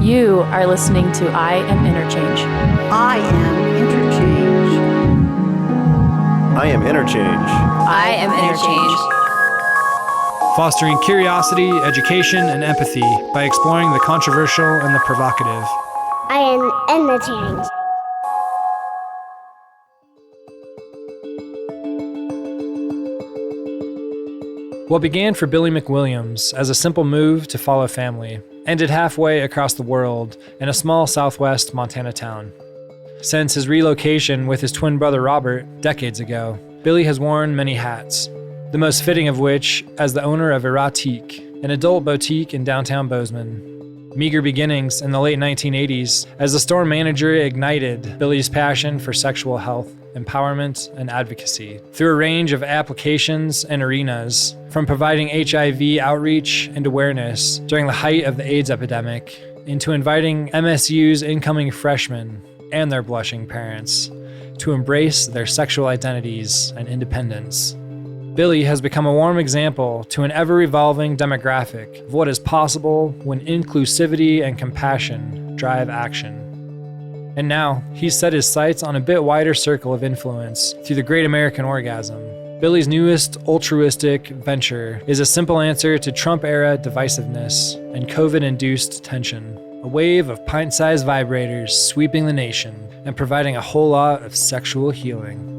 You are listening to I Am Interchange. I am interchange. I am interchange. I am Interchange. Fostering curiosity, education, and empathy by exploring the controversial and the provocative. I am interchange. What began for Billy McWilliams as a simple move to follow family ended halfway across the world in a small southwest Montana town. Since his relocation with his twin brother Robert decades ago, Billy has worn many hats, the most fitting of which as the owner of Erotique, an adult boutique in downtown Bozeman. Meager beginnings in the late 1980s as the store manager ignited Billy's passion for sexual health, empowerment, and advocacy through a range of applications and arenas, from providing HIV outreach and awareness during the height of the AIDS epidemic, into inviting MSU's incoming freshmen and their blushing parents to embrace their sexual identities and independence. Billy has become a warm example to an ever-evolving demographic of what is possible when inclusivity and compassion drive action. And now, he's set his sights on a bit wider circle of influence through the Great American Orgasm. Billy's newest altruistic venture is a simple answer to Trump-era divisiveness and COVID-induced tension. A wave of pint-sized vibrators sweeping the nation and providing a whole lot of sexual healing.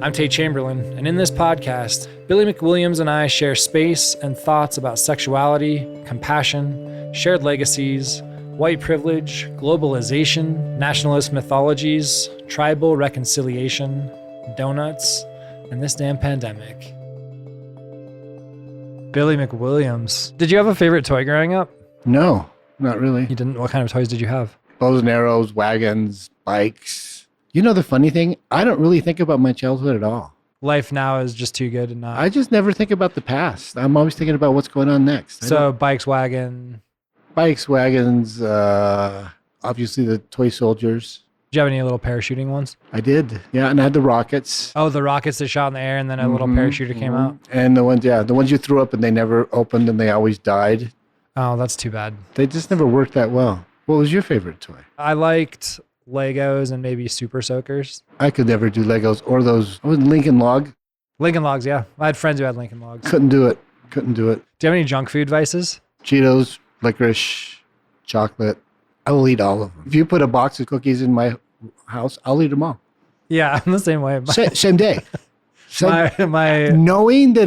I'm Tate Chamberlain, and in this podcast, Billy McWilliams and I share space and thoughts about sexuality, compassion, shared legacies, white privilege, globalization, nationalist mythologies, tribal reconciliation, donuts, and this damn pandemic. Billy McWilliams. Did you have a favorite toy growing up? No, not really. You didn't? What kind of toys did you have? Bows and arrows, wagons, bikes. You know the funny thing? I don't really think about my childhood at all. Life now is just too good and not. I just never think about the past. I'm always thinking about what's going on next. So bikes, wagon. Bikes, wagons, obviously the toy soldiers. Did you have any little parachuting ones? I did, yeah, and I had the rockets. Oh, the rockets that shot in the air and then a little parachuter came out? And the ones you threw up and they never opened and they always died. Oh, that's too bad. They just never worked that well. What was your favorite toy? I liked Legos and maybe Super Soakers. I could never do Legos or those. What was Lincoln Log? Lincoln Logs, yeah. I had friends who had Lincoln Logs. Couldn't do it. Do you have any junk food vices? Cheetos, licorice, chocolate. I will eat all of them. If you put a box of cookies in my house, I'll eat them all. Yeah, I'm the same way. Same day. Knowing,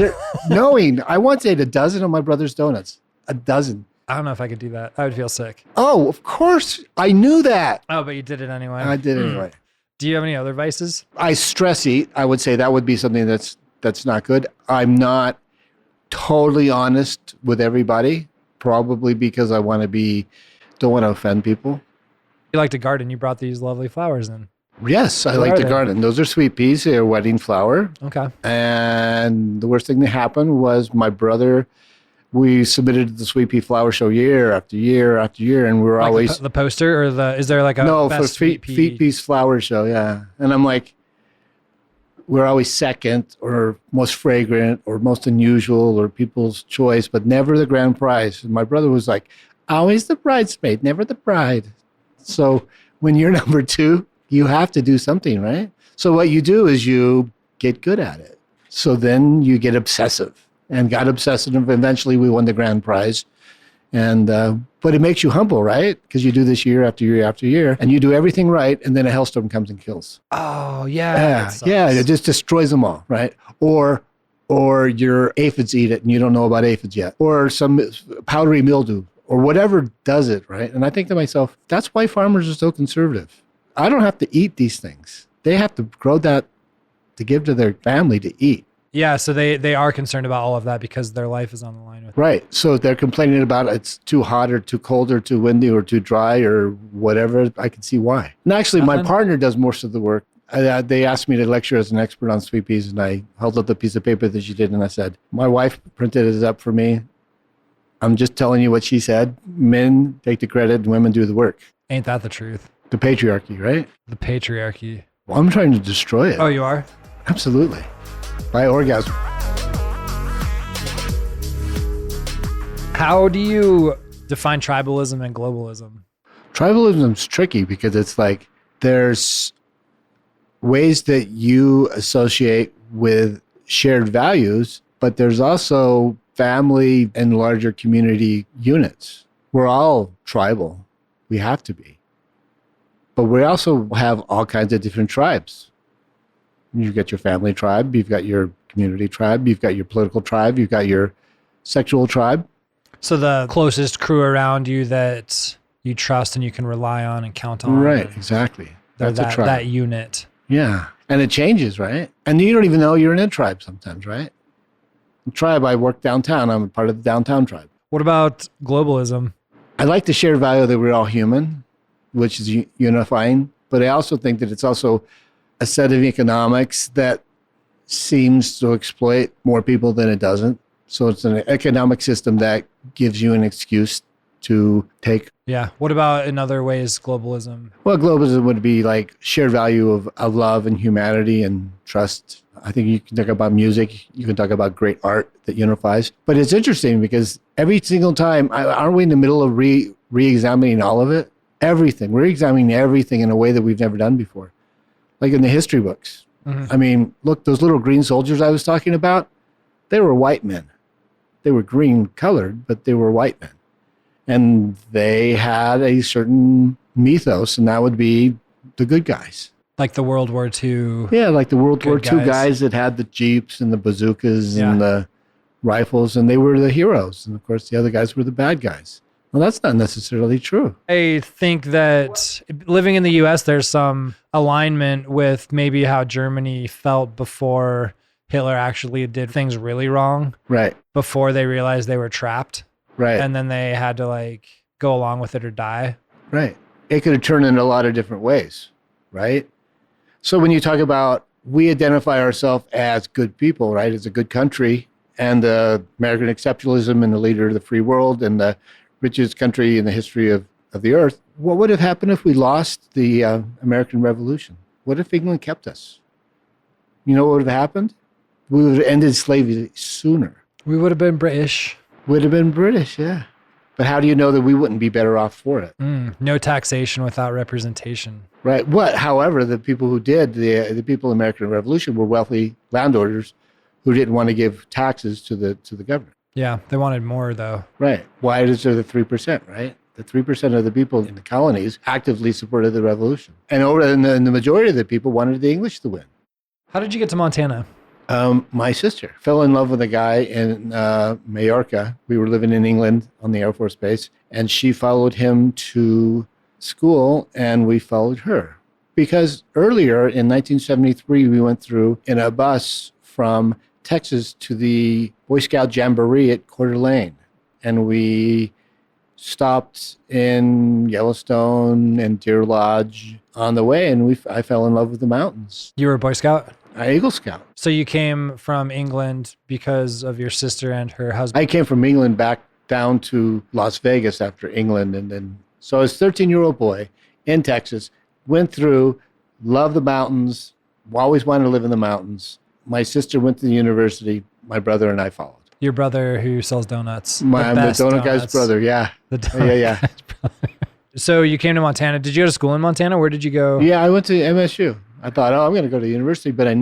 I once ate a dozen of my brother's donuts. A dozen. I don't know if I could do that. I would feel sick. Oh, of course. I knew that. Oh, but you did it anyway. I did it anyway. Do you have any other vices? I stress eat. I would say that would be something that's not good. I'm not totally honest with everybody, probably because I don't want to offend people. You like to garden. You brought these lovely flowers in. Yes, I like to garden. Those are sweet peas. They're wedding flower. Okay. And the worst thing that happened was my brother, we submitted the Sweet Pea Flower Show year after year after year, and we were like always... The poster, or is there like a for Feet Pea's Flower Show, yeah. And I'm like, we're always second, or most fragrant, or most unusual, or people's choice, but never the grand prize. And my brother was like, always the bridesmaid, never the bride. So when you're number two, you have to do something, right? So what you do is you get good at it. So then you get obsessive. And got obsessive, and eventually we won the grand prize. And but it makes you humble, right? Because you do this year after year after year, and you do everything right, and then a hailstorm comes and kills. Oh, yeah. Yeah, it just destroys them all, right? Or your aphids eat it, and you don't know about aphids yet. Or some powdery mildew, or whatever does it, right? And I think to myself, that's why farmers are so conservative. I don't have to eat these things. They have to grow that to give to their family to eat. Yeah, so they are concerned about all of that because their life is on the line with it. Right. So they're complaining about it's too hot or too cold or too windy or too dry or whatever. I can see why. And actually, my partner does most of the work. They asked me to lecture as an expert on sweet peas, and I held up the piece of paper that she did, and I said, my wife printed it up for me. I'm just telling you what she said. Men take the credit and women do the work. Ain't that the truth? The patriarchy, right? The patriarchy. Well, I'm trying to destroy it. Oh, you are? Absolutely. By orgasm. How do you define tribalism and globalism? Tribalism's tricky because it's like there's ways that you associate with shared values, but there's also family and larger community units. We're all tribal. We have to be. But we also have all kinds of different tribes. You've got your family tribe, you've got your community tribe, you've got your political tribe, you've got your sexual tribe. So the closest crew around you that you trust and you can rely on and count on. Right, exactly. That's a tribe. That unit. Yeah. And it changes, right? And you don't even know you're in a tribe sometimes, right? The tribe, I work downtown. I'm a part of the downtown tribe. What about globalism? I like the shared value that we're all human, which is unifying. But I also think that it's also a set of economics that seems to exploit more people than it doesn't. So it's an economic system that gives you an excuse to take. Yeah. What about in other ways, globalism? Well, globalism would be like shared value of love and humanity and trust. I think you can talk about music. You can talk about great art that unifies. But it's interesting because every single time, aren't we in the middle of re-examining all of it? Everything. We're examining everything in a way that we've never done before. Like in the history books. Mm-hmm. I mean, look, those little green soldiers I was talking about, they were white men. They were green colored, but they were white men. And they had a certain mythos, and that would be the good guys. Like the World War II. Yeah, like the World War II guys. guys that had the jeeps and the bazookas and the rifles, and they were the heroes. And of course, the other guys were the bad guys. Well, that's not necessarily true. I think that living in the U.S., there's some alignment with maybe how Germany felt before Hitler actually did things really wrong. Right. Before they realized they were trapped. Right. And then they had to like go along with it or die. Right. It could have turned in a lot of different ways. Right. So when you talk about we identify ourselves as good people, right, as a good country and the American exceptionalism and the leader of the free world and the richest country in the history of the earth, what would have happened if we lost the American Revolution? What if England kept us? You know what would have happened? We would have ended slavery sooner. We would have been British. Would have been British, yeah. But how do you know that we wouldn't be better off for it? No taxation without representation. Right. However, the people who did, the people in the American Revolution were wealthy landowners who didn't want to give taxes to the government. Yeah, they wanted more though. Right. Why is there the 3%, right? The 3% of the people in the colonies actively supported the revolution. And the majority of the people wanted the English to win. How did you get to Montana? My sister fell in love with a guy in Mallorca. We were living in England on the Air Force Base, and she followed him to school, and we followed her. Because earlier in 1973, we went through in a bus from Texas to the Boy Scout Jamboree at Coeur d'Alene, and we stopped in Yellowstone and Deer Lodge on the way, and I fell in love with the mountains. You were a Boy Scout? Eagle Scout. So you came from England because of your sister and her husband? I came from England back down to Las Vegas after England. And then, so I was a 13-year-old boy in Texas, went through, loved the mountains, always wanted to live in the mountains. My sister went to the university. My brother and I followed. Your brother who sells donuts. I'm the donut guy's brother, yeah. The donut guy's brother. So you came to Montana. Did you go to school in Montana? Where did you go? Yeah, I went to MSU. I thought, I'm going to go to university, but I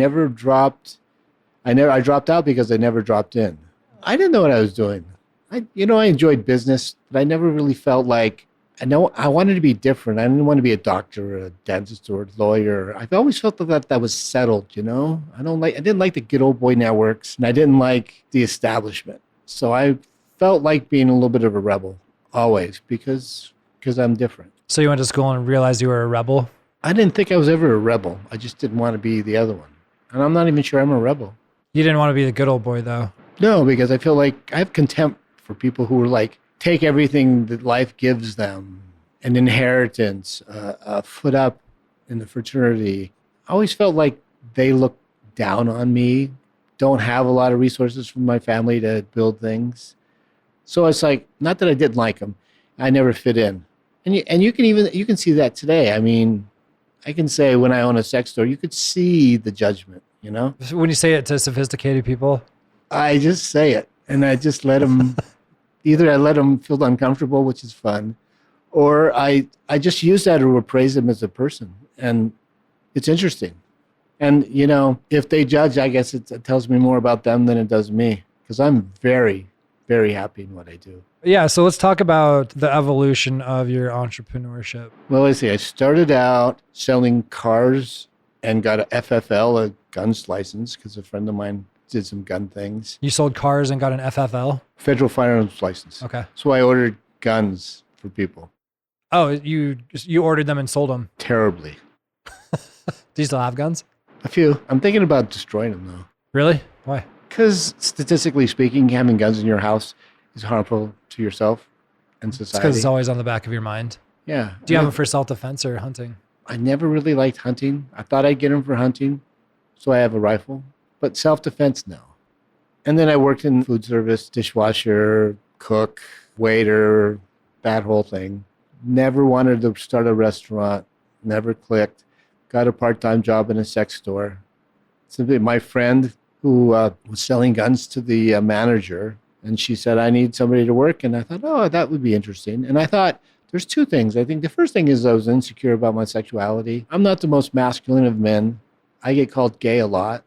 dropped out because I never dropped in. I didn't know what I was doing. I enjoyed business, but I never really felt like, I wanted to be different. I didn't want to be a doctor or a dentist or a lawyer. I've always felt that was settled, I didn't like the good old boy networks, and I didn't like the establishment. So I felt like being a little bit of a rebel always because I'm different. So you went to school and realized you were a rebel? I didn't think I was ever a rebel. I just didn't want to be the other one. And I'm not even sure I'm a rebel. You didn't want to be the good old boy, though? No, because I feel like I have contempt for people who are like, take everything that life gives them, an inheritance, a foot up in the fraternity. I always felt like they look down on me, don't have a lot of resources from my family to build things. So it's like, not that I didn't like them. I never fit in. And you can see that today. I mean, I can say when I own a sex store, you could see the judgment, When you say it to sophisticated people? I just say it, and I just let them, either I let them feel uncomfortable, which is fun, or I just use that to appraise them as a person. And it's interesting. And, if they judge, I guess it tells me more about them than it does me, because I'm very, very happy in what I do. Yeah, so let's talk about the evolution of your entrepreneurship. Well, let's see. I started out selling cars and got a FFL, a guns license, because a friend of mine did some gun things. You sold cars and got an FFL? Federal firearms license. Okay. So I ordered guns for people. Oh, you ordered them and sold them? Terribly. Do you still have guns? A few. I'm thinking about destroying them, though. Really? Why? Because statistically speaking, having guns in your house is harmful to yourself and It's society. because it's always on the back of your mind. Yeah. Do you have them for self-defense or hunting? I never really liked hunting. I thought I'd get them for hunting, so I have a rifle. But self-defense, no. And then I worked in food service, dishwasher, cook, waiter, that whole thing. Never wanted to start a restaurant. Never clicked. Got a part-time job in a sex store. Simply, my friend who was selling guns to the manager, and she said, I need somebody to work. And I thought, oh, that would be interesting. And I thought, there's two things. I think the first thing is I was insecure about my sexuality. I'm not the most masculine of men. I get called gay a lot.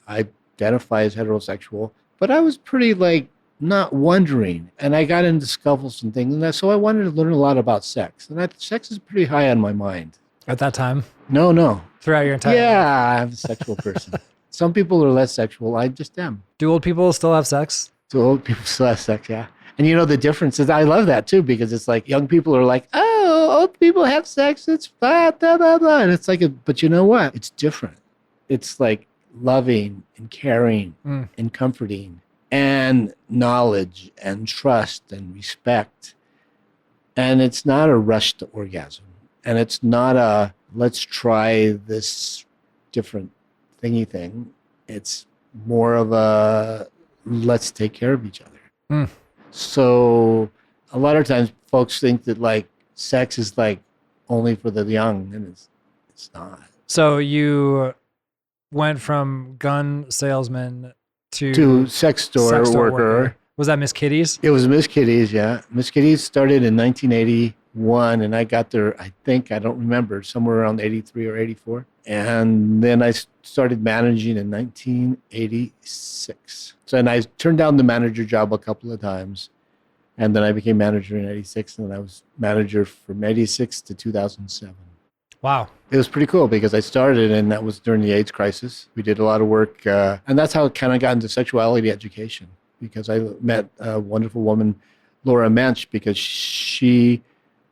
I identify as heterosexual. But I was pretty, not wondering. And I got into scuffles and things. And so I wanted to learn a lot about sex. And sex is pretty high on my mind. At that time? No. Throughout your entire life? Yeah, I'm a sexual person. Some people are less sexual. I just am. Do old people still have sex? So old people still have sex, yeah. And the difference is, I love that too, because it's like young people are like, oh, old people have sex, it's blah, blah, blah, blah. And it's like, but you know what? It's different. It's like loving and caring and comforting and knowledge and trust and respect. And it's not a rush to orgasm. And it's not a, let's try this different thingy thing. It's more of a, let's take care of each other. So a lot of times folks think that sex is only for the young, and it's not. So you went from gun salesman To sex store worker. Was that Miss Kitty's? It was Miss Kitty's, yeah. Miss Kitty's started in 1981, and I got there, I don't remember, somewhere around 83 or 84. And then I started managing in 1986. So, and I turned down the manager job a couple of times. And then I became manager in 86, and then I was manager from 86 to 2007. Wow. It was pretty cool because I started, and that was during the AIDS crisis. We did a lot of work, and that's how I kind of got into sexuality education, because I met a wonderful woman, Laura Mensch, because she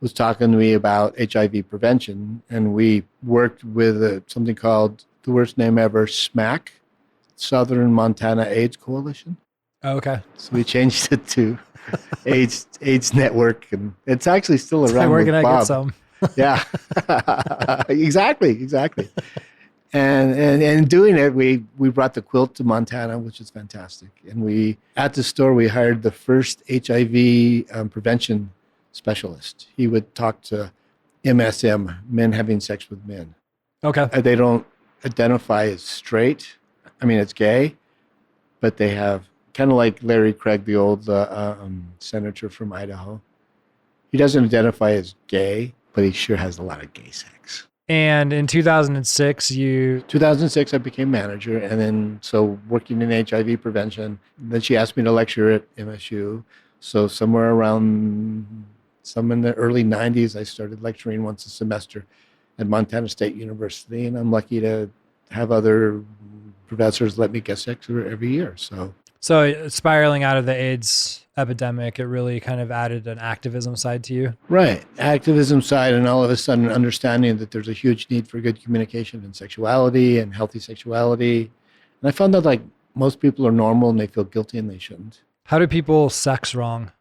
was talking to me about HIV prevention, and we worked with something called, the worst name ever, SMAC, Southern Montana AIDS Coalition. Oh, okay. So we changed it to AIDS Network, and it's actually still around. Where with can I Bob. get some? Yeah, exactly. And doing it, we brought the quilt to Montana, which is fantastic. And at the store, we hired the first HIV prevention specialist. He would talk to MSM, men having sex with men. Okay. They don't identify as straight. I mean, it's gay, but they have, kind of like Larry Craig, the old senator from Idaho. He doesn't identify as gay, but he sure has a lot of gay sex. And in 2006, 2006, I became manager, and then so working in HIV prevention. Then she asked me to lecture at MSU. So somewhere around, some in the early 90s, I started lecturing once a semester at Montana State University, and I'm lucky to have other professors let me guest lecture every year. So spiraling out of the AIDS epidemic, it really kind of added an activism side to you. Right. Activism side, and all of a sudden understanding that there's a huge need for good communication and sexuality and healthy sexuality. And I found that most people are normal and they feel guilty and they shouldn't. How do people sex wrong?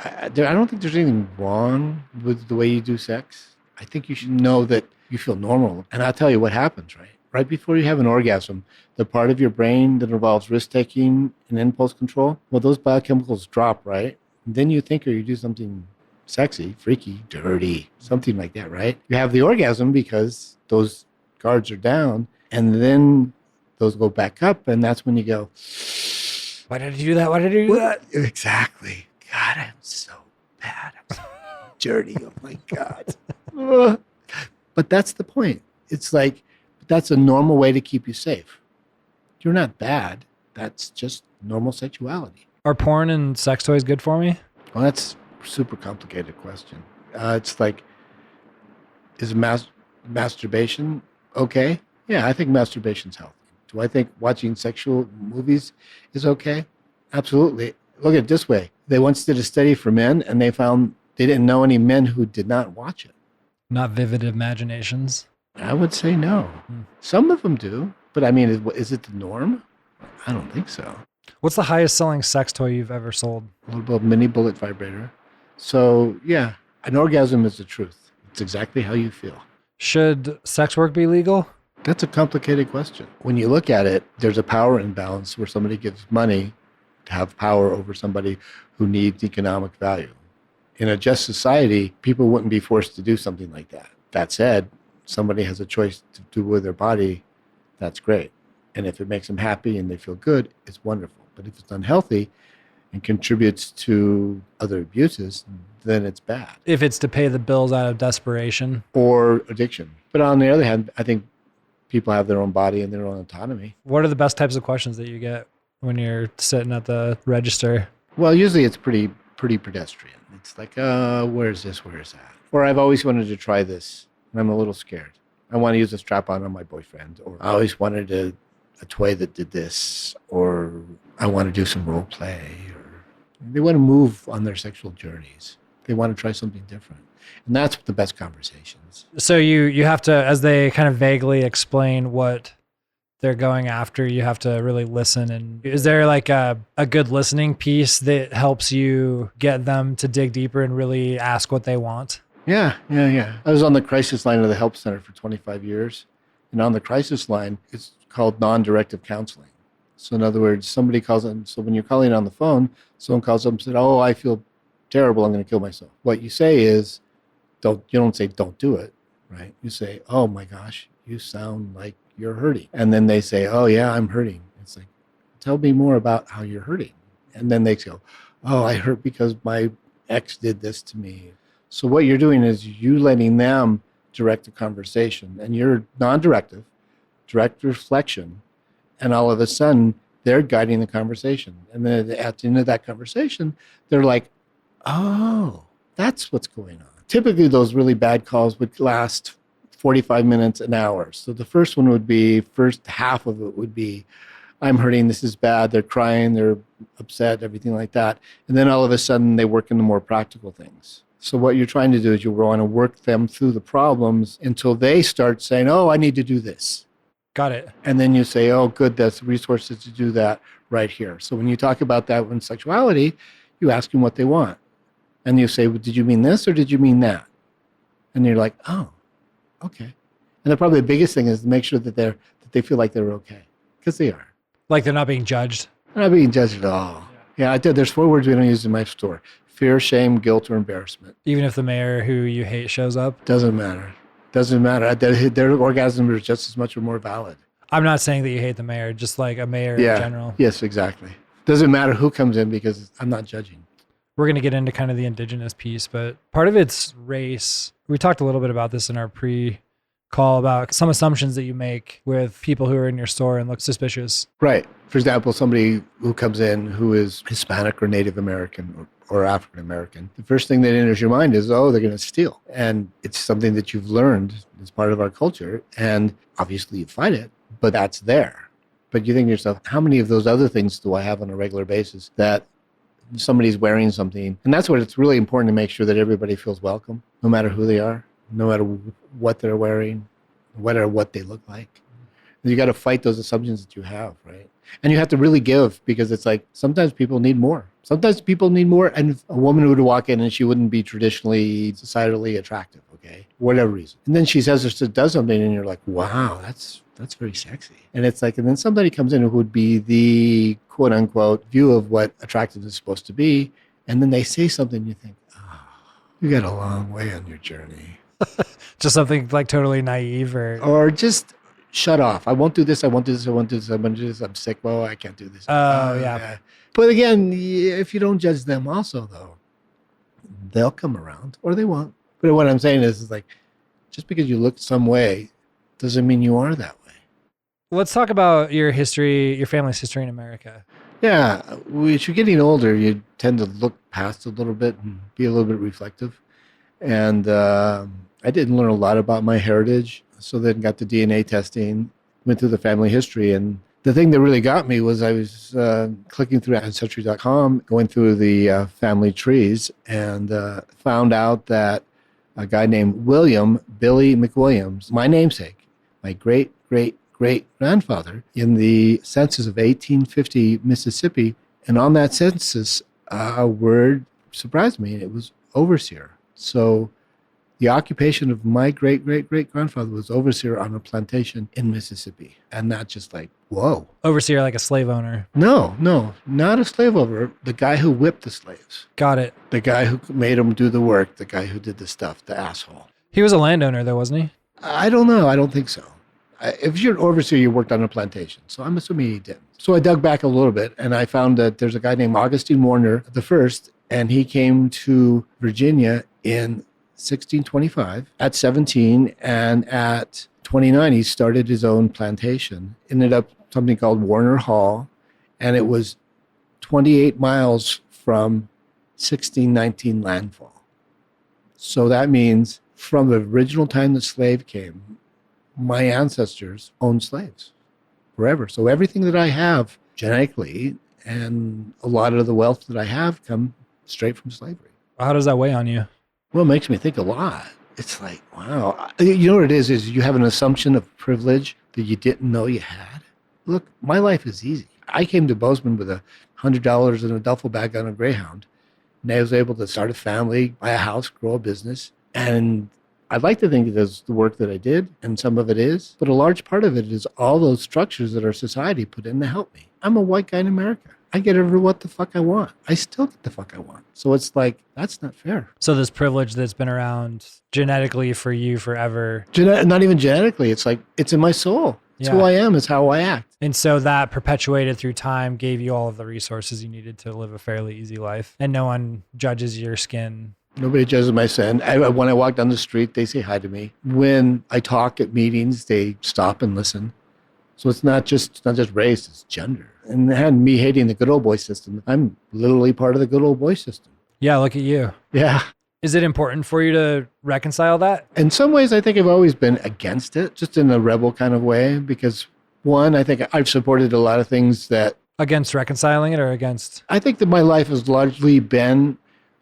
I don't think there's anything wrong with the way you do sex. I think you should know that you feel normal. And I'll tell you what happens, right? Right before you have an orgasm, the part of your brain that involves risk-taking and impulse control, well, those biochemicals drop, right? And then you think or you do something sexy, freaky, dirty, something like that, right? You have the orgasm because those guards are down, and then those go back up, and that's when you go, why did I do that? Why did I do that? Exactly. God, I'm so bad. journey. Oh my God. Ugh. But that's the point. It's like, that's a normal way to keep you safe. You're not bad. That's just normal sexuality. Are porn and sex toys good for me? Well, that's a super complicated question. It's like, is masturbation okay? Yeah, I think masturbation's healthy. Do I think watching sexual movies is okay? Absolutely. Look at it this way. They once did a study for men, and they found they didn't know any men who did not watch it. Not vivid imaginations? I would say no. Some of them do, but I mean, is it the norm? I don't think so. What's the highest selling sex toy you've ever sold? A little mini bullet vibrator. So yeah, an orgasm is the truth. It's exactly how you feel. Should sex work be legal? That's a complicated question. When you look at it, there's a power imbalance where somebody gives money to have power over somebody who needs economic value. In a just society, people wouldn't be forced to do something like that. That said, somebody has a choice to do with their body, that's great. And if it makes them happy and they feel good, it's wonderful. But if it's unhealthy and contributes to other abuses, then it's bad. If it's to pay the bills out of desperation. Or addiction. But on the other hand, I think people have their own body and their own autonomy. What are the best types of questions that you get when you're sitting at the register? Well, usually it's pretty pedestrian. It's like, where's this, where's that? Or I've always wanted to try this, and I'm a little scared. I want to use a strap-on on my boyfriend, or I always wanted a toy that did this, or I want to do some role play, or they want to move on their sexual journeys. They want to try something different. And that's the best conversations. So you have to, as they kind of vaguely explain what they're going after, you have to really listen. And is there like a good listening piece that helps you get them to dig deeper and really ask what they want? Yeah. I was on the crisis line of the help center for 25 years. And on the crisis line, it's called non-directive counseling. So in other words, somebody calls in. So when you're calling on the phone, someone calls up and said, oh, I feel terrible, I'm going to kill myself. What you say is, you don't say, don't do it, right? You say, oh my gosh, you sound like you're hurting. And then they say, oh yeah, I'm hurting. It's like, tell me more about how you're hurting. And then they go, oh, I hurt because my ex did this to me. So what you're doing is you letting them direct the conversation, and you're non-directive, direct reflection, and all of a sudden they're guiding the conversation. And then at the end of that conversation, they're like, oh, that's what's going on. Typically, those really bad calls would last 45 minutes, an hour. So the first one would be, first half of it would be, I'm hurting, this is bad, they're crying, they're upset, everything like that. And then all of a sudden, they work into more practical things. So what you're trying to do is you want to work them through the problems until they start saying, oh, I need to do this. Got it. And then you say, oh, good, there's resources to do that right here. So when you talk about that in sexuality, you ask them what they want. And you say, well, did you mean this or did you mean that? And you're like, oh, okay. And probably the biggest thing is to make sure that they feel like they're okay, because they are. Like they're not being judged? They're not being judged at all. Yeah, I did. There's 4 words we don't use in my store: fear, shame, guilt, or embarrassment. Even if the mayor who you hate shows up? Doesn't matter. Doesn't matter. Their orgasm is just as much or more valid. I'm not saying that you hate the mayor, just like a mayor in general. Yes, exactly. Doesn't matter who comes in because I'm not judging. We're going to get into kind of the indigenous piece, but part of it's race. We talked a little bit about this in our pre-call about some assumptions that you make with people who are in your store and look suspicious. Right. For example, somebody who comes in who is Hispanic or Native American or African American, the first thing that enters your mind is, oh, they're going to steal. And it's something that you've learned as part of our culture. And obviously you fight it, but that's there. But you think to yourself, how many of those other things do I have on a regular basis that somebody's wearing something? And that's what it's really important to make sure that everybody feels welcome, no matter who they are, no matter what they're wearing, no matter what they look like. And you got to fight those assumptions that you have, right? And you have to really give, because it's like sometimes people need more. Sometimes people need more, and a woman would walk in and she wouldn't be traditionally societally attractive, okay, for whatever reason. And then she says or does something, and you're like, wow, that's very sexy. And it's like, and then somebody comes in who would be the quote unquote view of what attractiveness is supposed to be, and then they say something, you think, oh, you got a long way on your journey. Just something like totally naive or just shut off. I won't do this. I won't do this. I won't do this. I'm going to do this. I'm sick. Well, I can't do this. Oh, yeah. But again, if you don't judge them also, though, they'll come around or they won't. But what I'm saying is like, just because you look some way doesn't mean you are that way. Let's talk about your history, your family's history in America. Yeah, as you're getting older, you tend to look past a little bit and be a little bit reflective. And I didn't learn a lot about my heritage, so then got the DNA testing, went through the family history. And the thing that really got me was I was clicking through Ancestry.com, going through the family trees, and found out that a guy named Billy McWilliams, my namesake, my great-great-great-grandfather, in the census of 1850 Mississippi. And on that census, a word surprised me, and it was overseer. So the occupation of my great-great-great-grandfather was overseer on a plantation in Mississippi. And not just like, whoa. Overseer, like a slave owner. No, not a slave owner. The guy who whipped the slaves. Got it. The guy who made them do the work. The guy who did the stuff, the asshole. He was a landowner though, wasn't he? I don't know. I don't think so. If you're an overseer, you worked on a plantation. So I'm assuming he didn't. So I dug back a little bit and I found that there's a guy named Augustine Warner the First, and he came to Virginia in 1625 at 17, and at 29 he started his own plantation. Ended up something called Warner Hall, and it was 28 miles from 1619 landfall. So that means from the original time the slave came, my ancestors owned slaves forever. So everything that I have genetically and a lot of the wealth that I have come straight from slavery. How does that weigh on you? Well, it makes me think a lot. It's like, wow. You know what it is you have an assumption of privilege that you didn't know you had. Look, my life is easy. I came to Bozeman with $100 in a duffel bag on a Greyhound, and I was able to start a family, buy a house, grow a business. And I'd like to think that it's the work that I did, and some of it is, but a large part of it is all those structures that our society put in to help me. I'm a white guy in America. I get every what the fuck I want. I still get the fuck I want. So it's like, that's not fair. So this privilege that's been around genetically for you forever. Not even genetically. It's like, it's in my soul. It's who I am. It's how I act. And so that perpetuated through time gave you all of the resources you needed to live a fairly easy life. And no one judges your skin. Nobody judges my skin. When I walk down the street, they say hi to me. When I talk at meetings, they stop and listen. So it's not just race, it's gender. And me hating the good old boy system, I'm literally part of the good old boy system. Yeah, look at you. Yeah. Is it important for you to reconcile that? In some ways, I think I've always been against it, just in a rebel kind of way, because one, I think I've supported a lot of things that... Against reconciling it or against? I think that my life has largely been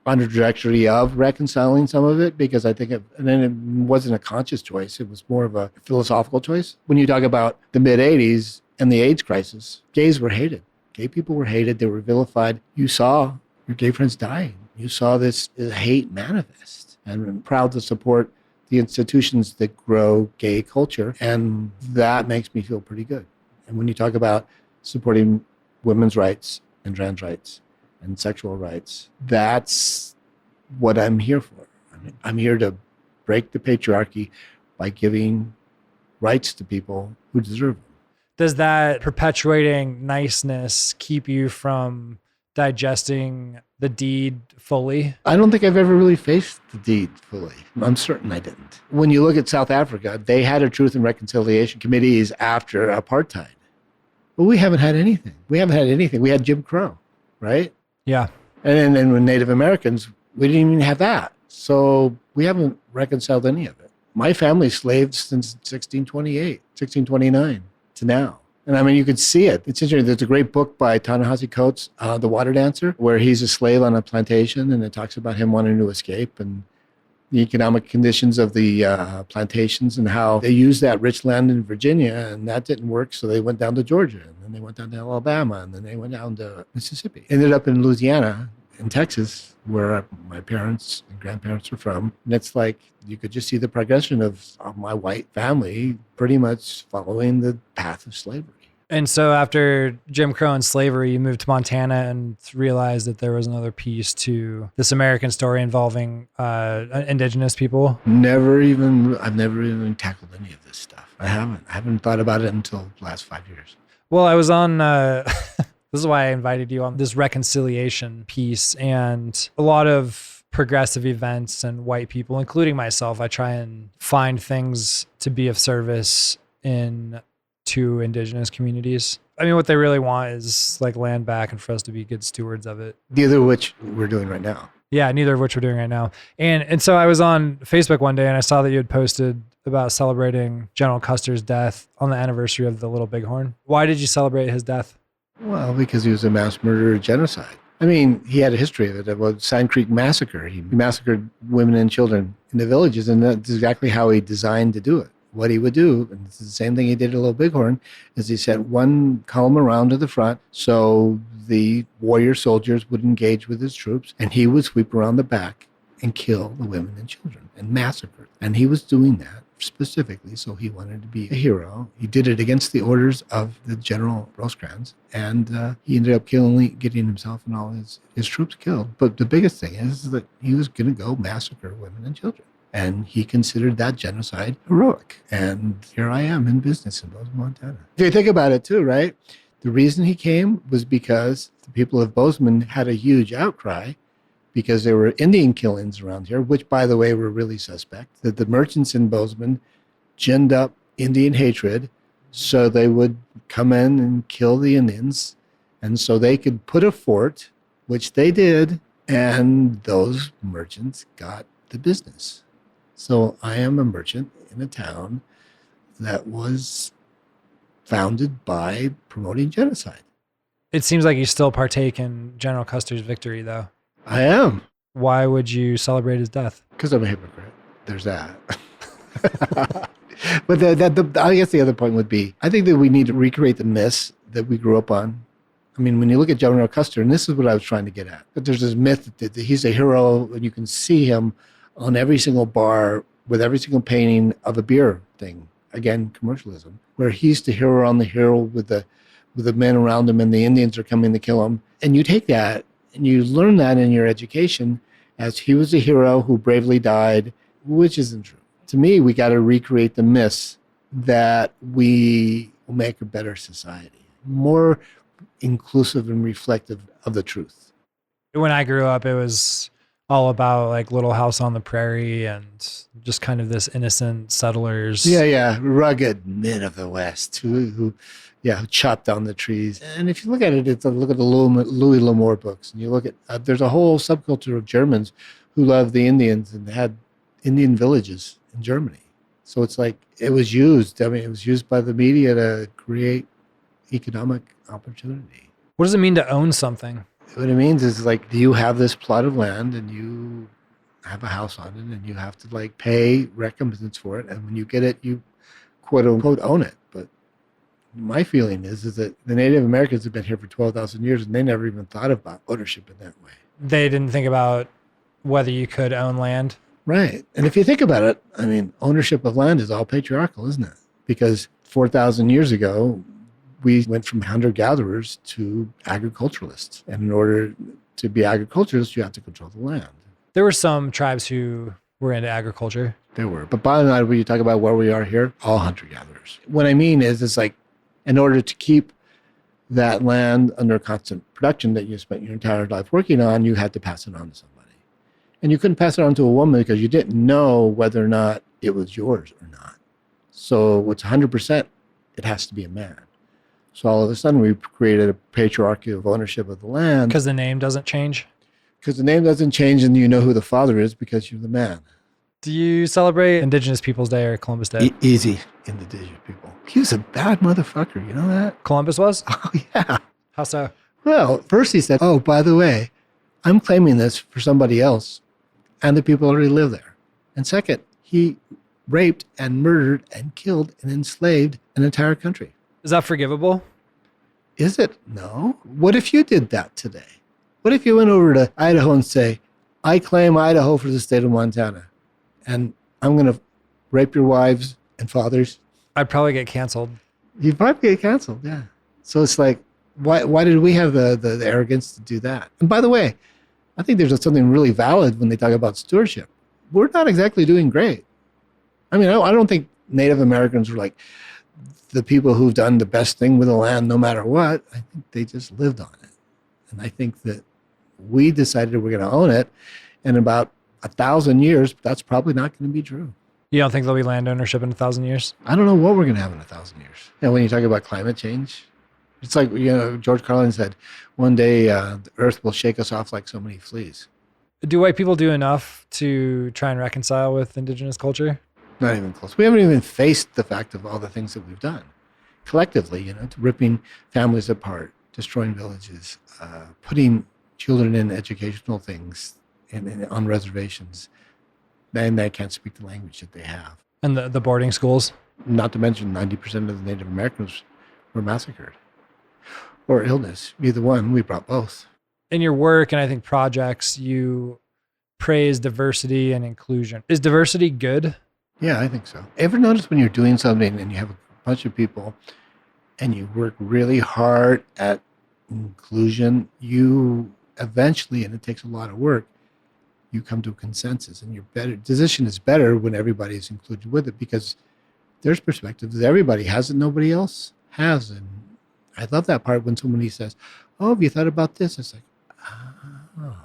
on a trajectory of reconciling some of it, because I think and then it wasn't a conscious choice. It was more of a philosophical choice. When you talk about the mid-'80s and the AIDS crisis, gays were hated. Gay people were hated. They were vilified. You saw your gay friends dying. You saw this hate manifest. And I'm proud to support the institutions that grow gay culture. And that makes me feel pretty good. And when you talk about supporting women's rights and trans rights and sexual rights, that's what I'm here for. I'm here to break the patriarchy by giving rights to people who deserve them. Does that perpetuating niceness keep you from digesting the deed fully? I don't think I've ever really faced the deed fully. I'm certain I didn't. When you look at South Africa, they had a Truth and Reconciliation committees after apartheid. But we haven't had anything. We had Jim Crow, right? Yeah. And then with Native Americans, we didn't even have that. So we haven't reconciled any of it. My family slaved since 1629 to now. And I mean, you could see it. It's interesting. There's a great book by Ta-Nehisi Coates, The Water Dancer, where he's a slave on a plantation, and it talks about him wanting to escape and the economic conditions of the plantations and how they used that rich land in Virginia, and that didn't work, so they went down to Georgia, and then they went down to Alabama, and then they went down to Mississippi. Ended up in Louisiana, in Texas, where my parents and grandparents were from. And it's like, you could just see the progression of my white family pretty much following the path of slavery. And so after Jim Crow and slavery, you moved to Montana and realized that there was another piece to this American story involving indigenous people. I've never even tackled any of this stuff. I haven't thought about it until the last 5 years. Well, I was on, this is why I invited you on this reconciliation piece, and a lot of progressive events and white people, including myself, I try and find things to be of service to indigenous communities. I mean, what they really want is like land back and for us to be good stewards of it. Neither of which we're doing right now. Yeah, neither of which we're doing right now. And so I was on Facebook one day and I saw that you had posted about celebrating General Custer's death on the anniversary of the Little Bighorn. Why did you celebrate his death? Well, because he was a mass murderer, genocide. I mean, he had a history of it, about Sand Creek Massacre. He massacred women and children in the villages, and that's exactly how he designed to do it. What he would do, and it's the same thing he did at Little Bighorn, is he sent one column around to the front so the warrior soldiers would engage with his troops, and he would sweep around the back and kill the women and children and massacre. And he was doing that specifically, so he wanted to be a hero. He did it against the orders of the General Rosecrans, and he ended up getting himself and all his troops killed. But the biggest thing is that he was going to go massacre women and children. And he considered that genocide heroic. And here I am in business in Bozeman, Montana. If you think about it too, right? The reason he came was because the people of Bozeman had a huge outcry because there were Indian killings around here, which, by the way, were really suspect, that the merchants in Bozeman ginned up Indian hatred so they would come in and kill the Indians. And so they could put a fort, which they did, and those merchants got the business. So I am a merchant in a town that was founded by promoting genocide. It seems like you still partake in General Custer's victory, though. I am. Why would you celebrate his death? Because I'm a hypocrite. There's that. But I guess the other point would be, I think that we need to recreate the myths that we grew up on. I mean, when you look at General Custer, and this is what I was trying to get at, that there's this myth that he's a hero, and you can see him on every single bar with every single painting of a beer thing. Again, commercialism, where he's the hero on the hill with the men around him and the Indians are coming to kill him. And you take that and you learn that in your education as he was a hero who bravely died, which isn't true. To me, we got to recreate the myths that we will make a better society, more inclusive and reflective of the truth. When I grew up, it was all about like Little House on the Prairie and just kind of this innocent settlers. Yeah. Rugged men of the West who chopped down the trees. And if you look at it, look at the Louis L'Amour books, and you look at, there's a whole subculture of Germans who loved the Indians and had Indian villages in Germany. So it's like, it was used by the media to create economic opportunity. What does it mean to own something? What it means is like, you have this plot of land and you have a house on it and you have to like pay recompense for it. And when you get it, you quote unquote own it. But my feeling is that the Native Americans have been here for 12,000 years and they never even thought about ownership in that way. They didn't think about whether you could own land. Right. And if you think about it, I mean, ownership of land is all patriarchal, isn't it? Because 4,000 years ago, we went from hunter-gatherers to agriculturalists. And in order to be agriculturalists, you have to control the land. There were some tribes who were into agriculture. There were. But by and large, when you talk about where we are here, all hunter-gatherers. What I mean is, it's like, in order to keep that land under constant production that you spent your entire life working on, you had to pass it on to somebody. And you couldn't pass it on to a woman because you didn't know whether or not it was yours or not. So it's 100%, it has to be a man. So all of a sudden, we've created a patriarchy of ownership of the land. Because the name doesn't change? Because the name doesn't change and you know who the father is because you're the man. Do you celebrate Indigenous Peoples Day or Columbus Day? Easy, Indigenous people. He was a bad motherfucker, you know that? Columbus was? Oh, yeah. How so? Well, first he said, oh, by the way, I'm claiming this for somebody else and the people already live there. And second, he raped and murdered and killed and enslaved an entire country. Is that forgivable? Is it? No. What if you did that today? What if you went over to Idaho and say, I claim Idaho for the state of Montana, and I'm going to rape your wives and fathers? I'd probably get canceled. You'd probably get canceled, yeah. So it's like, why did we have the arrogance to do that? And by the way, I think there's something really valid when they talk about stewardship. We're not exactly doing great. I mean, I don't think Native Americans were like the people who've done the best thing with the land no matter what. I think they just lived on it. And I think that we decided we're going to own it. And about 1,000 years, that's probably not going to be true. You don't think there'll be land ownership in 1,000 years? I don't know what we're going to have in 1,000 years. And when you talk about climate change, it's like, George Carlin said, one day the earth will shake us off like so many fleas. Do white people do enough to try and reconcile with indigenous culture? Not even close. We haven't even faced the fact of all the things that we've done collectively, ripping families apart, destroying villages, putting children in educational things on reservations. And they can't speak the language that they have. And the boarding schools? Not to mention 90% of the Native Americans were massacred. Or illness. Either one, we brought both. In your work and I think projects, you praise diversity and inclusion. Is diversity good? Yeah, I think so. Ever notice when you're doing something and you have a bunch of people and you work really hard at inclusion, you eventually, and it takes a lot of work, you come to a consensus and you're better. Decision is better when everybody's included with it because there's perspectives everybody has that nobody else has. And I love that part when somebody says, oh, have you thought about this? It's like, oh.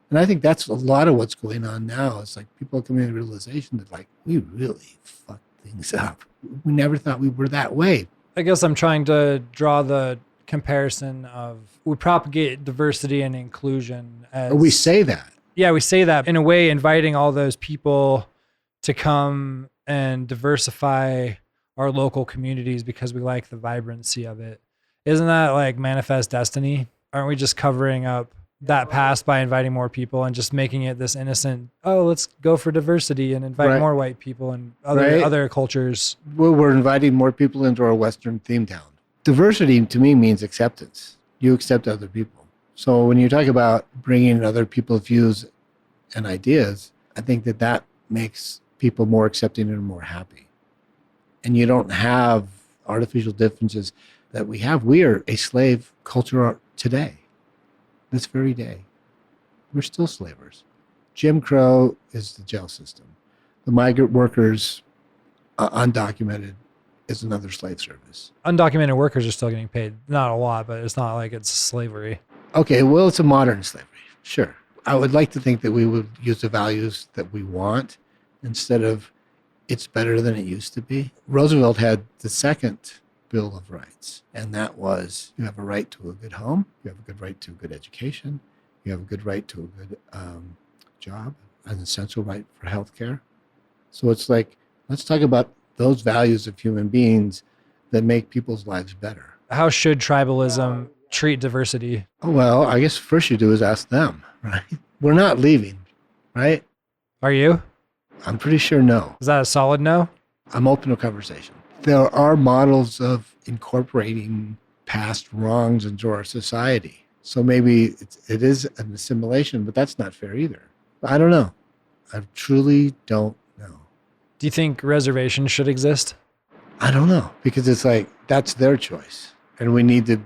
And I think that's a lot of what's going on now. It's like people are coming to the realization that like, we really fucked things up. We never thought we were that way. I guess I'm trying to draw the comparison of we propagate diversity and inclusion as We say that. Yeah, we say that in a way, inviting all those people to come and diversify our local communities because we like the vibrancy of it. Isn't that like manifest destiny? Aren't we just covering up that past by inviting more people and just making it this innocent, oh, let's go for diversity and invite more white people and other cultures? Well, we're inviting more people into our Western theme town. Diversity to me means acceptance. You accept other people. So when you talk about bringing other people's views and ideas, I think that makes people more accepting and more happy. And you don't have artificial differences that we have. We are a slave culture today, this very day. We're still slavers. Jim Crow is the jail system. The migrant workers, undocumented, is another slave service. Undocumented workers are still getting paid. Not a lot, but it's not like it's slavery. Okay, well, it's a modern slavery. Sure. I would like to think that we would use the values that we want instead of it's better than it used to be. Roosevelt had the second Bill of Rights, and that was you have a right to a good home, you have a good right to a good education, you have a good right to a good job, an essential right for health care. So it's like, let's talk about those values of human beings that make people's lives better. How should tribalism treat diversity? Oh, well, I guess first you do is ask them, right? We're not leaving, right? Are you? I'm pretty sure no. Is that a solid no? I'm open to conversation. There are models of incorporating past wrongs into our society. So maybe it is an assimilation, but that's not fair either. I don't know. I truly don't know. Do you think reservations should exist? I don't know, because it's like, that's their choice. And we need to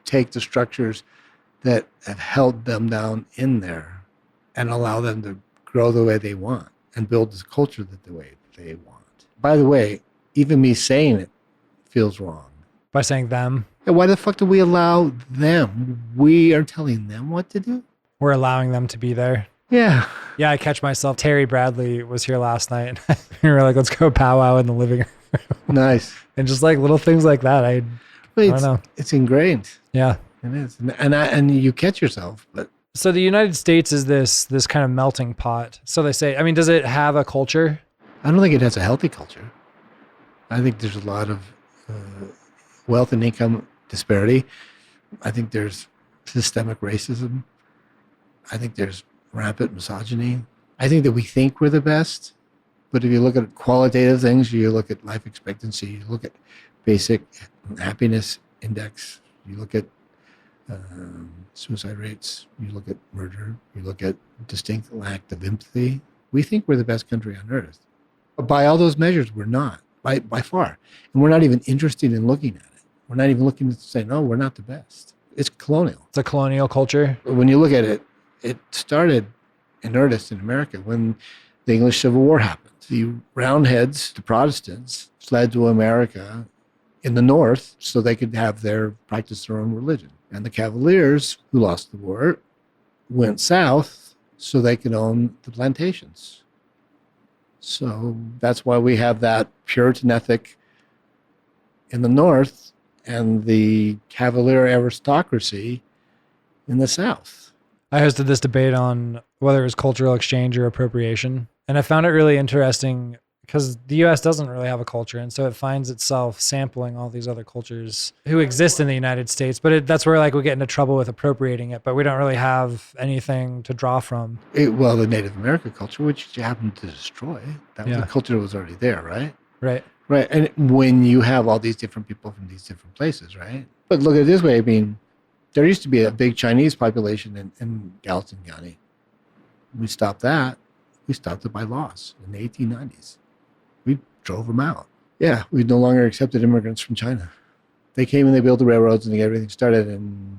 take the structures that have held them down in there and allow them to grow the way they want and build this culture the way they want. By the way, even me saying it feels wrong. By saying them? And why the fuck do we allow them? We are telling them what to do? We're allowing them to be there. Yeah. Yeah, I catch myself. Terry Bradley was here last night. And we were like, let's go powwow in the living room. Nice. And just like little things like that. I don't know. It's ingrained. Yeah. It is. And you catch yourself. But so the United States is this kind of melting pot. So they say, I mean, does it have a culture? I don't think it has a healthy culture. I think there's a lot of wealth and income disparity. I think there's systemic racism. I think there's rampant misogyny. I think that we think we're the best, but if you look at qualitative things, you look at life expectancy, you look at basic happiness index, you look at suicide rates, you look at murder, you look at distinct lack of empathy. We think we're the best country on earth. By all those measures, we're not, by far. And we're not even interested in looking at it. We're not even looking to say, no, we're not the best. It's colonial. It's a colonial culture. When you look at it, it started in earnest in America when the English Civil War happened. The Roundheads, the Protestants, fled to America in the North so they could practice their own religion. And the Cavaliers, who lost the war, went south so they can own the plantations. So that's why we have that Puritan ethic in the North and the Cavalier aristocracy in the South. I hosted this debate on whether it was cultural exchange or appropriation. And I found it really interesting because the US doesn't really have a culture. And so it finds itself sampling all these other cultures who exist in the United States. But that's where like we get into trouble with appropriating it, but we don't really have anything to draw from. Well, the Native American culture, which you happened to destroy, that was Yeah. the culture that was already there, right? Right. Right. And when you have all these different people from these different places, right? But look at it this way. I mean, there used to be a big Chinese population in Gallatin County. We stopped that. We stopped it by laws in the 1890s. We drove them out. Yeah, we no longer accepted immigrants from China. They came and they built the railroads and they got everything started, and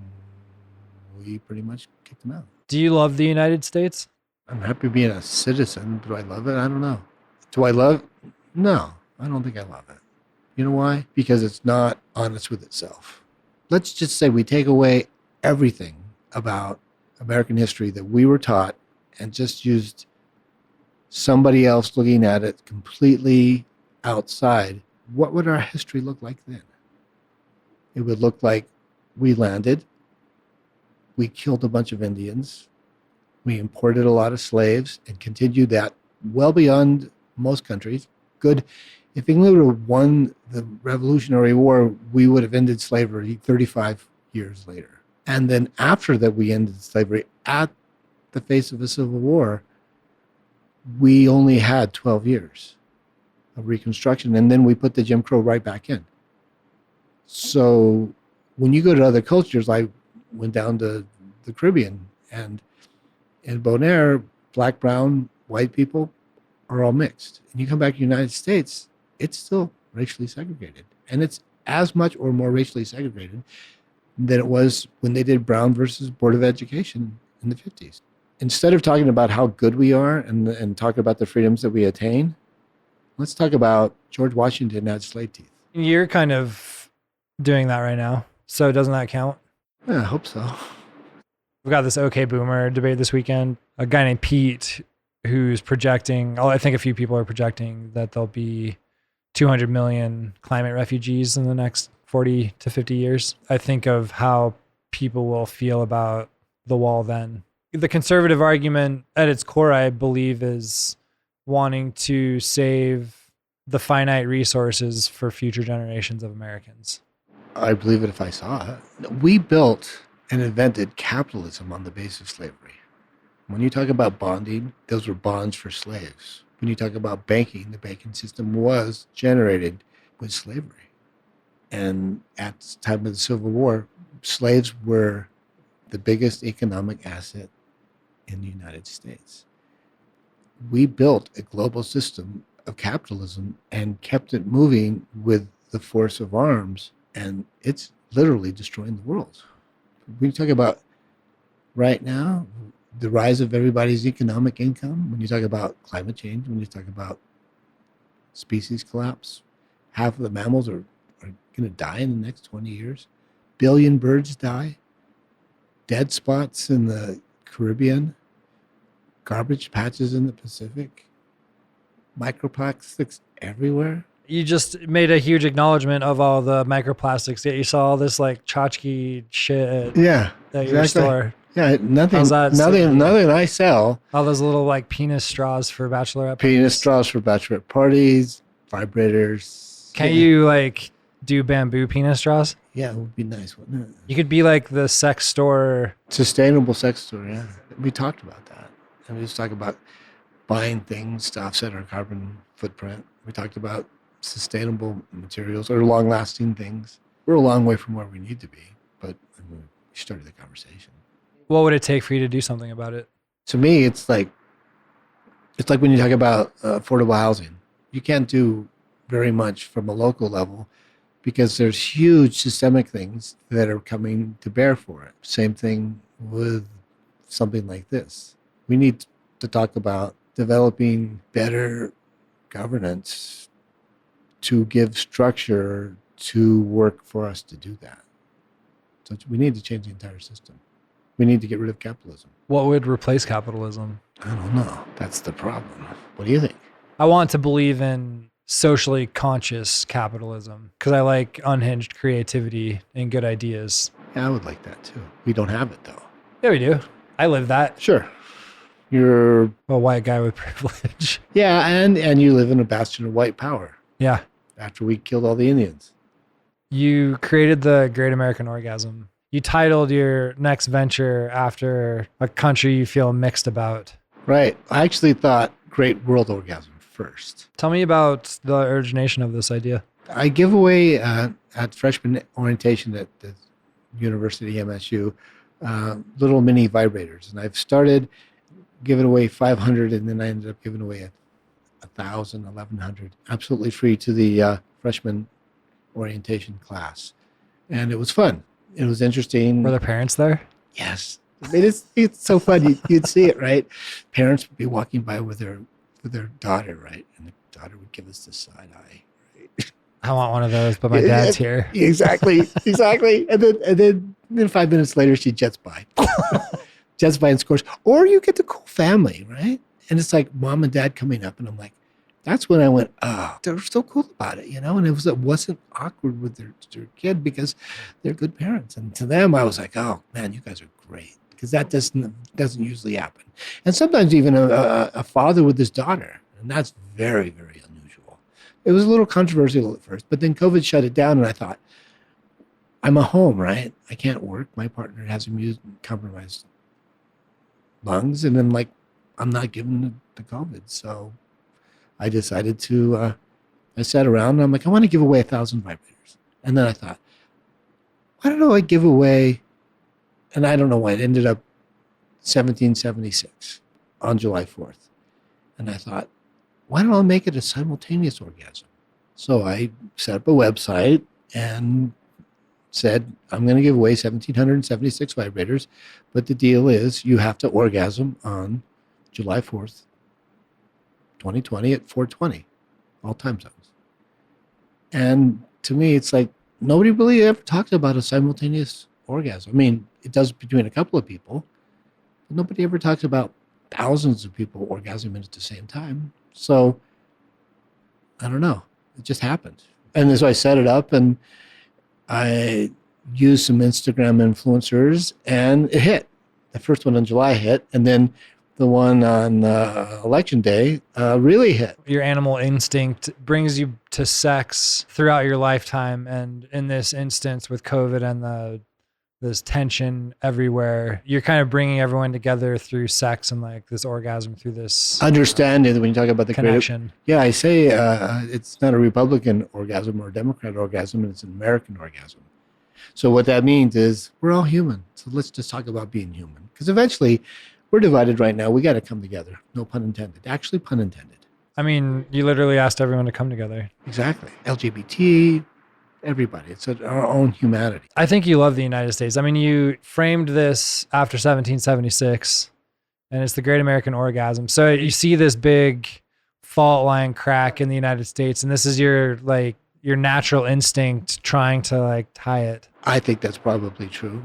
we pretty much kicked them out. Do you love the United States? I'm happy being a citizen. Do I love it? I don't know. Do I love? No, I don't think I love it. You know why? Because it's not honest with itself. Let's just say we take away everything about American history that we were taught and just used somebody else looking at it completely outside. What would our history look like then? It would look like we landed, we killed a bunch of Indians, we imported a lot of slaves and continued that well beyond most countries. Good. If England would have won the Revolutionary War, we would have ended slavery 35 years later. And then after that, we ended slavery at the face of a civil war. We only had 12 years of Reconstruction, and then we put the Jim Crow right back in. So when you go to other cultures, I went down to the Caribbean, and in Bonaire, black, brown, white people are all mixed. And you come back to the United States, it's still racially segregated. And it's as much or more racially segregated than it was when they did Brown versus Board of Education in the 50s. Instead of talking about how good we are and talk about the freedoms that we attain, let's talk about George Washington had slave teeth. You're kind of doing that right now. So doesn't that count? Yeah, I hope so. We've got this OK Boomer debate this weekend. A guy named Pete who's projecting, I think a few people are projecting that there'll be 200 million climate refugees in the next 40 to 50 years. I think of how people will feel about the wall then. The conservative argument at its core, I believe, is wanting to save the finite resources for future generations of Americans. I believe it if I saw it. We built and invented capitalism on the basis of slavery. When you talk about bonding, those were bonds for slaves. When you talk about banking, the banking system was generated with slavery. And at the time of the Civil War, slaves were the biggest economic asset in the United States. We built a global system of capitalism and kept it moving with the force of arms, and it's literally destroying the world. When you talk about right now, the rise of everybody's economic income, when you talk about climate change, when you talk about species collapse, half of the mammals are going to die in the next 20 years. Billion birds die. Dead spots in the Caribbean. Garbage patches in the Pacific. Microplastics everywhere. You just made a huge acknowledgement of all the microplastics, yet you saw all this like tchotchke shit Yeah, at your store. Yeah, nothing I sell. All those little like penis straws for bachelorette Penis parties. straws for bachelorette parties, vibrators. Can you like do bamboo penis straws? Yeah, it would be nice, wouldn't it? You could be like the sex store. Sustainable sex store, yeah. We talked about that. And we just talked about buying things to offset our carbon footprint. We talked about sustainable materials or long-lasting things. We're a long way from where we need to be, but we started the conversation. What would it take for you to do something about it? To me, it's like when you talk about affordable housing. You can't do very much from a local level because there's huge systemic things that are coming to bear for it. Same thing with something like this. We need to talk about developing better governance to give structure to work for us to do that. So we need to change the entire system. We need to get rid of capitalism. What would replace capitalism? I don't know. That's the problem. What do you think? I want to believe in socially conscious capitalism because I like unhinged creativity and good ideas. Yeah, I would like that too. We don't have it though. Yeah, we do. I live that. Sure. You're A white guy with privilege. yeah, and you live in a bastion of white power Yeah. after we killed all the Indians. You created the Great American Orgasm. You titled your next venture after a country you feel mixed about. Right. I actually thought Great World Orgasm first. Tell me about the origination of this idea. I give away at freshman orientation at the University MSU little mini vibrators, and I've started giving away 500, and then I ended up giving away 1,000, 1,100, absolutely free to the freshman orientation class, and it was fun. It was interesting. Were the parents there? Yes, I mean, it's so fun. You'd see it, right? Parents would be walking by with their daughter, right, and the daughter would give us the side eye. Right? I want one of those, but my dad's here. Exactly. And then 5 minutes later, she jets by. Jets by and scores. Or you get the cool family, right? And it's like mom and dad coming up, and I'm like, that's when I went, oh, they're so cool about it, And it wasn't awkward with their kid because they're good parents. And to them, I was like, oh man, you guys are great, because that doesn't usually happen. And sometimes even a father with his daughter, and that's very, very unusual. It was a little controversial at first, but then COVID shut it down, and I thought, I'm at home, right? I can't work. My partner has compromised lungs, and then I'm not giving the COVID, so I decided to. I sat around and I'm like, I want to give away 1,000 vibrators, and then I thought, why don't I give away? And I don't know why it ended up 1776 on July 4th, and I thought, why don't I make it a simultaneous orgasm? So I set up a website and said, I'm going to give away 1,776 vibrators, but the deal is you have to orgasm on July 4th, 2020 at 4:20, all time zones. And to me, it's like nobody really ever talks about a simultaneous orgasm. I mean, it does between a couple of people, but nobody ever talks about thousands of people orgasming at the same time. So I don't know. It just happened. And so I set it up, and I used some Instagram influencers, and it hit. The first one in July hit, and then the one on election day really hit. Your animal instinct brings you to sex throughout your lifetime. And in this instance with COVID and this tension everywhere, you're kind of bringing everyone together through sex and this orgasm through this Understand it when you talk about the connection. Yeah, I say it's not a Republican orgasm or a Democrat orgasm, and it's an American orgasm. So what that means is we're all human. So let's just talk about being human, because eventually we're divided right now. We got to come together. No pun intended. Actually, pun intended. I mean, you literally asked everyone to come together. Exactly. LGBT, everybody. It's our own humanity. I think you love the United States. I mean, you framed this after 1776, and it's the Great American Orgasm. So you see this big fault line crack in the United States, and this is your natural instinct trying to tie it. I think that's probably true.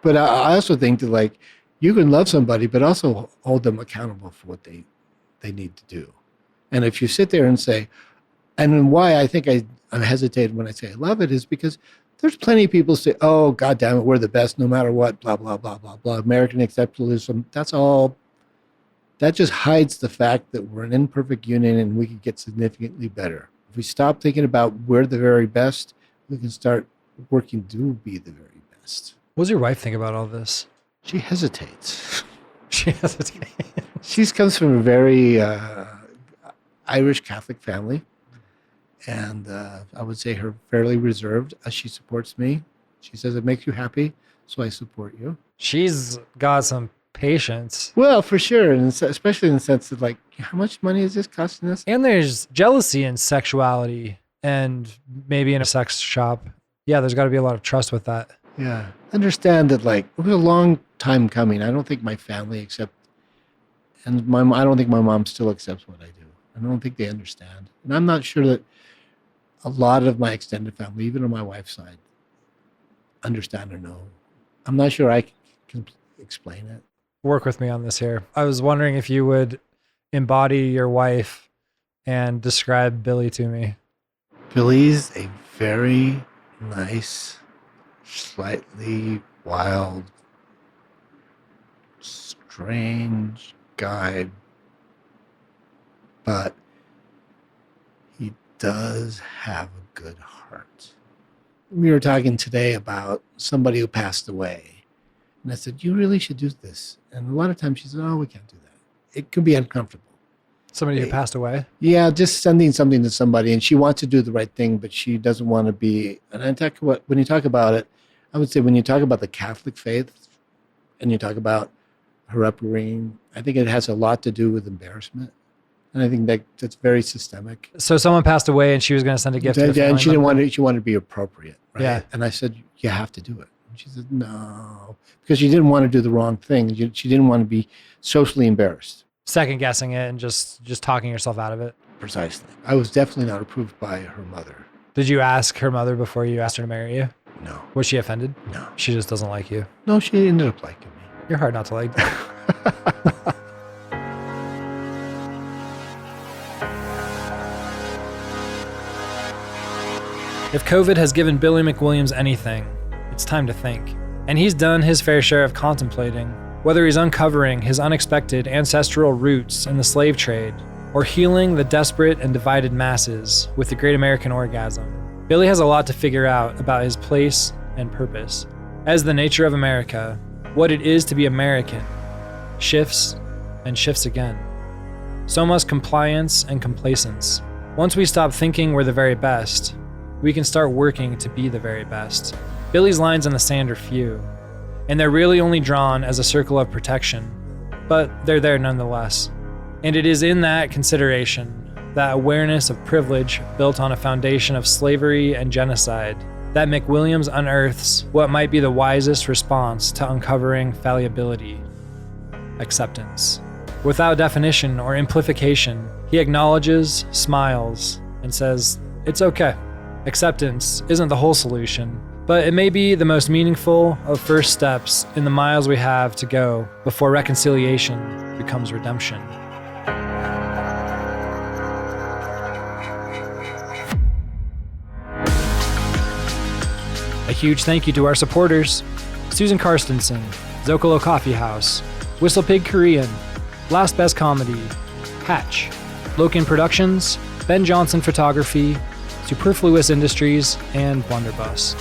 But I also think that you can love somebody, but also hold them accountable for what they need to do. And if you sit there and say, and why I think I'm hesitated when I say I love it is because there's plenty of people say, oh, God damn it, we're the best no matter what, blah, blah, blah, blah, blah. American exceptionalism, that's all. That just hides the fact that we're an imperfect union and we could get significantly better. If we stop thinking about we're the very best, we can start working to be the very best. What does your wife think about all this? She hesitates. She hesitates. She comes from a very Irish Catholic family. And I would say her fairly reserved. She supports me. She says it makes you happy, so I support you. She's got some patience. Well, for sure. And especially in the sense of how much money is this costing us? And there's jealousy in sexuality and maybe in a sex shop. Yeah, there's got to be a lot of trust with that. Yeah. Understand that it was a long time coming. I don't think my family I don't think my mom still accepts what I do. I don't think they understand. And I'm not sure that a lot of my extended family, even on my wife's side, understand or know. I'm not sure I explain it. Work with me on this here. I was wondering if you would embody your wife and describe Billy to me. Billy's a very nice, slightly wild, strange guy, but he does have a good heart. We were talking today about somebody who passed away, and I said, you really should do this. And a lot of times she said, oh, we can't do that. It could be uncomfortable. Somebody who passed away? Yeah, just sending something to somebody, and she wants to do the right thing, but she doesn't want to be. And I talk about, when you talk about it, I would say when you talk about the Catholic faith and you talk about her upbringing, I think it has a lot to do with embarrassment, and I think that's very systemic. So someone passed away, and she was going to send a gift to the family and she didn't member? want to. She wanted to be appropriate, right? Yeah. And I said, you have to do it. And she said, no, because she didn't want to do the wrong thing. She didn't want to be socially embarrassed. Second guessing it and just talking yourself out of it. Precisely. I was definitely not approved by her mother. Did you ask her mother before you asked her to marry you? No. Was she offended? No. She just doesn't like you. No, she ended up liking me. You're hard not to like. If COVID has given Billy McWilliams anything, it's time to think. And he's done his fair share of contemplating, whether he's uncovering his unexpected ancestral roots in the slave trade or healing the desperate and divided masses with the Great American Orgasm. Billy has a lot to figure out about his place and purpose. As the nature of America, what it is to be American, shifts and shifts again. So must compliance and complacence. Once we stop thinking we're the very best, we can start working to be the very best. Billy's lines in the sand are few, and they're really only drawn as a circle of protection, but they're there nonetheless. And it is in that consideration, that awareness of privilege built on a foundation of slavery and genocide, that McWilliams unearths what might be the wisest response to uncovering fallibility: acceptance. Without definition or amplification, he acknowledges, smiles, and says, it's okay. Acceptance isn't the whole solution, but it may be the most meaningful of first steps in the miles we have to go before reconciliation becomes redemption. A huge thank you to our supporters: Susan Karstensen, Zocalo Coffee House, Whistle Pig Korean, Last Best Comedy, Hatch, Loken Productions, Ben Johnson Photography, Superfluous Industries, and Blunderbuss.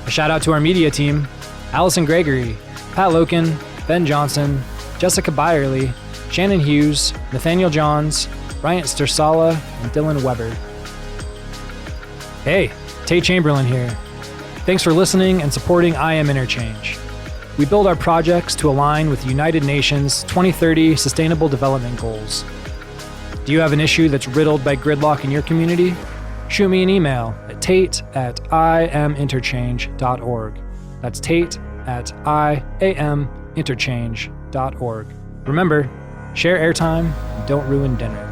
A shout out to our media team: Allison Gregory, Pat Loken, Ben Johnson, Jessica Byerly, Shannon Hughes, Nathaniel Johns, Bryant Stersala, and Dylan Weber. Hey, Tate Chamberlain here. Thanks for listening and supporting I Am Interchange. We build our projects to align with the United Nations 2030 Sustainable Development Goals. Do you have an issue that's riddled by gridlock in your community? Shoot me an email at tate@iaminterchange.org. That's tate@iaminterchange.org. Remember, share airtime and don't ruin dinner.